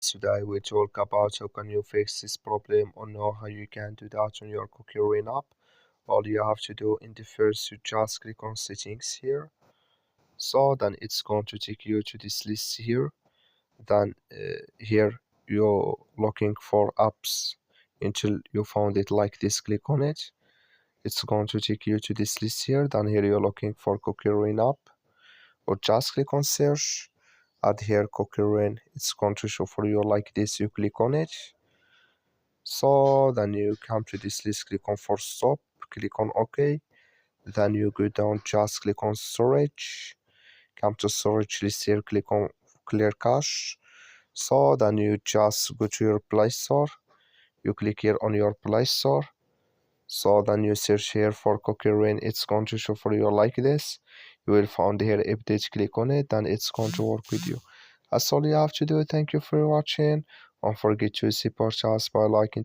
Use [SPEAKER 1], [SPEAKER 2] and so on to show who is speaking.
[SPEAKER 1] Today we talk about how can you fix this problem or know how you can do that on your CookieRun app. All you have to do in the first, you just click on settings here. So then it's going to take you to this list here. Then here you're looking for apps until you found it like this. Click on it. It's going to take you to this list here. Then here you're looking for CookieRun app, or just click on search. Add here CookieRun. It's going to show for you like this. You click on it. So then you come to this list, click on for stop, click on OK. Then you go down, just click on storage. Come to storage list here, click on clear cache. So then you just go to your Play Store. You click here on your Play Store. So then you search here for CookieRun. It's going to show for you like this. You will find here update, click on it, then it's going to work with you. That's all you have to do. Thank you for watching. Don't forget to support us by liking